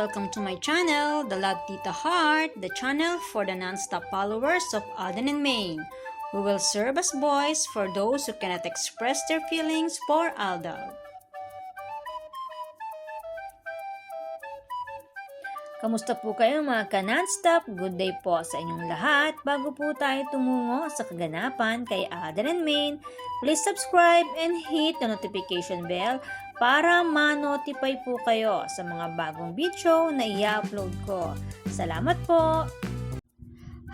welcome to my channel, The Love Tita Heart, the channel for the non-stop followers of Alden and Maine, who will serve as voice for those who cannot express their feelings for Aldab. Kamusta po kayo mga ka-non-stop? Good day po sa inyong lahat. Bago po tayo tumungo sa kaganapan kay Alden and Maine, please subscribe and hit the notification bell para ma-notify po kayo sa mga bagong video na i-upload ko. Salamat po!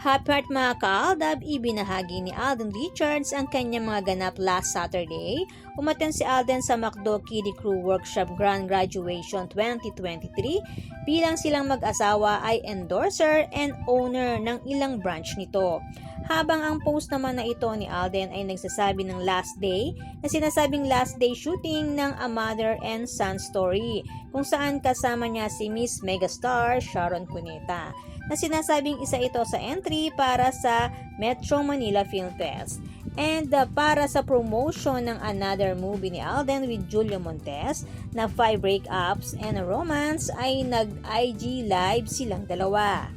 Happy Heart mga ka-Aldab, ibinahagi ni Alden Richards ang kanyang mga ganap last Saturday. Umaten si Alden sa McDo Kiddie Crew Workshop Grand Graduation 2023 bilang silang mag-asawa ay endorser and owner ng ilang branch nito. Habang ang post naman na ito ni Alden ay nagsasabi ng last day na sinasabing last day shooting ng A Mother and Son Story kung saan kasama niya si Miss Megastar Sharon Cuneta na sinasabing isa ito sa entry para sa Metro Manila Film Fest. And para sa promotion ng another movie ni Alden with Julio Montes na 5 Breakups and a Romance ay nag-IG live silang dalawa.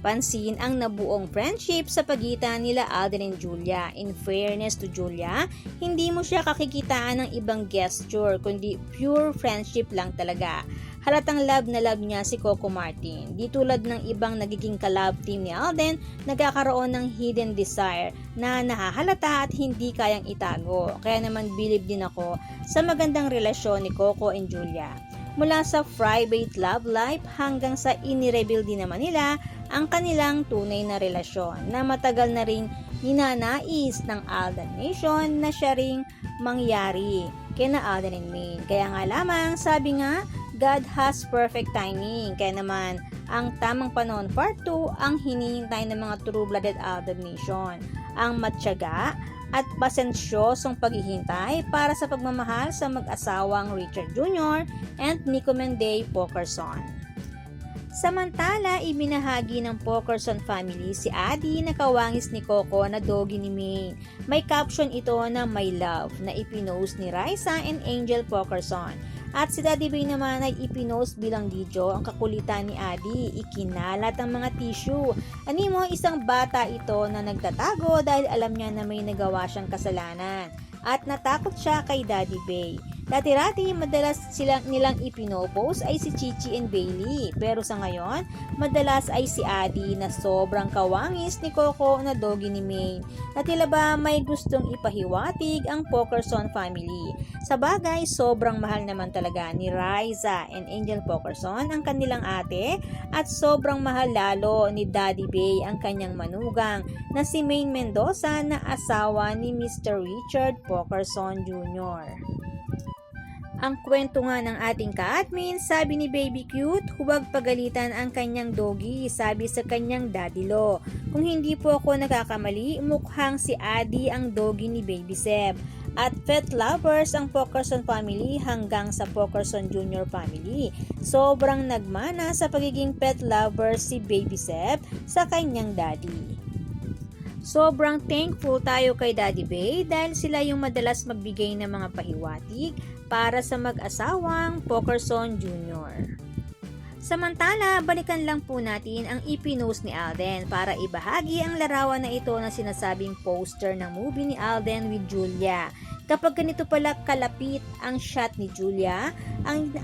Pansin ang nabuong friendship sa pagitan nila Alden and Julia. In fairness to Julia, hindi mo siya kakikitaan ng ibang gesture kundi pure friendship lang talaga. Halatang love na love niya si Coco Martin. Di tulad ng ibang nagiging ka-love team ni Alden, nagkakaroon ng hidden desire na nahahalata at hindi kayang itago. Kaya naman believe din ako sa magandang relasyon ni Coco and Julia. Mula sa private love life hanggang sa inireveal din naman nila ang kanilang tunay na relasyon na matagal na rin ninanais ng Alden Nation na siya ring mangyari kina Alden and Maine. Kaya nga lamang, sabi nga, God has perfect timing. Kaya naman, ang tamang panahon part 2 ang hinihintay ng mga true-blooded Alden Nation. Ang matyaga at pasensyosong paghihintay para sa pagmamahal sa mag-asawang Richard Jr. and Nico Menday Pokerson. Samantala, ibinahagi ng Pokerson family si Adi na kawangis ni Coco na doggy ni Maine. May caption ito na My Love na ipinost ni Raisa and Angel Pokerson. At si Daddy Bay naman ay ipinost bilang video ang kakulitan ni Adi. Ikinalat ang mga tissue. Animo, isang bata ito na nagtatago dahil alam niya na may nagawa siyang kasalanan. At natakot siya kay Daddy Bay. Dati-rati, madalas nilang ipinopost ay si Chichi and Bailey. Pero sa ngayon, madalas ay si Adi na sobrang kawangis ni Coco na doggy ni Maine. Na tila ba may gustong ipahiwatig ang Pokerson family. Sa bagay, sobrang mahal naman talaga ni Raisa and Angel Pokerson ang kanilang ate at sobrang mahal lalo ni Daddy Bay ang kanyang manugang na si Maine Mendoza na asawa ni Mr. Richard Pokerson Jr. Ang kwento nga ng ating ka-admin, sabi ni Baby Cute, huwag pagalitan ang kanyang doggy, sabi sa kanyang Daddy Lo. Kung hindi po ako nakakamali, mukhang si Adi ang doggy ni Baby Seb. At pet lovers ang Pokerson family hanggang sa Pokerson Jr. family. Sobrang nagmana sa pagiging pet lover si Baby Seb sa kanyang daddy. Sobrang thankful tayo kay Daddy Bay dahil sila yung madalas magbigay ng mga pahiwatig para sa mag-asawang Pokerson Jr. Samantala, balikan lang po natin ang ipinost ni Alden para ibahagi ang larawan na ito na sinasabing poster ng movie ni Alden with Julia. Kapag ganito pala kalapit ang shot ni Julia,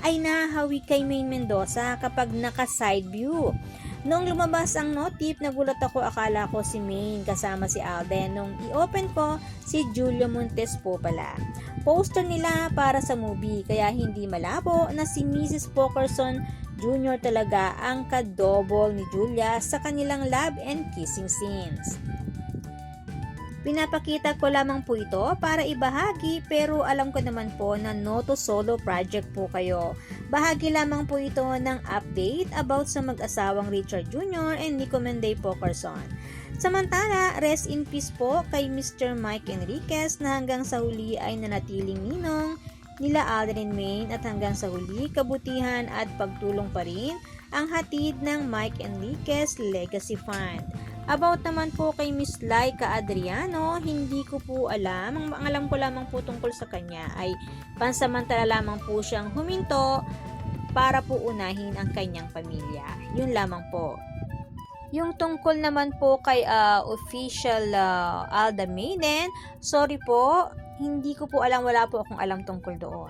ay nahahawi kay Maine Mendoza kapag naka-side view. Nung lumabas ang notif, nagulat ako, akala ko si Maine kasama si Alden. Nung i-open ko, si Julio Montes po pala. Poster nila para sa movie, kaya hindi malabo na si Mrs. Pokerson Jr. talaga ang kadobol ni Julia sa kanilang love and kissing scenes. Pinapakita ko lamang po ito para ibahagi pero alam ko naman po na no to solo project po kayo. Bahagi lamang po ito ng update about sa mag-asawang Richard Jr. and Nico Menday Pokerson. Samantala, rest in peace po kay Mr. Mike Enriquez na hanggang sa huli ay nanatiling ninong nila Alden and Maine at hanggang sa huli kabutihan at pagtulong pa rin ang hatid ng Mike Enriquez Legacy Fund. About naman po kay Miss Laika Adriano, hindi ko po alam. Ang alam ko lamang po tungkol sa kanya ay pansamantala lamang po siyang huminto para po unahin ang kanyang pamilya. Yun lamang po. Yung tungkol naman po kay official Alda Maiden, sorry po, hindi ko po alam, wala po akong alam tungkol doon.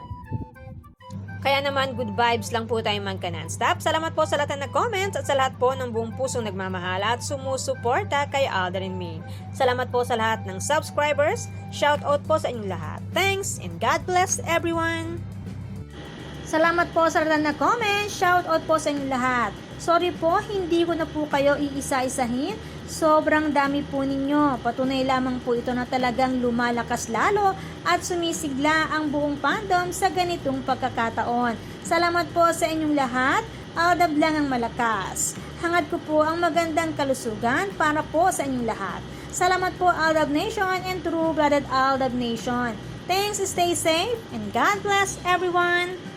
Kaya naman, good vibes lang po tayo magka non-stop. Salamat po sa lahat na nag-comments at sa lahat po ng buong pusong nagmamahal at sumusuporta kay Alden and Maine. Salamat po sa lahat ng subscribers. Shout out po sa inyong lahat. Thanks and God bless everyone! Salamat po sa lahat na nag-comment. Shout out po sa inyong lahat. Sorry po, hindi ko na po kayo iisa-isahin. Sobrang dami po ninyo. Patunay lamang po ito na talagang lumalakas lalo at sumisigla ang buong fandom sa ganitong pagkakataon. Salamat po sa inyong lahat. Aldab lang ang malakas. Hangad ko po ang magandang kalusugan para po sa inyong lahat. Salamat po Aldab Nation and True-Blooded Aldab Nation. Thanks, stay safe, and God bless everyone!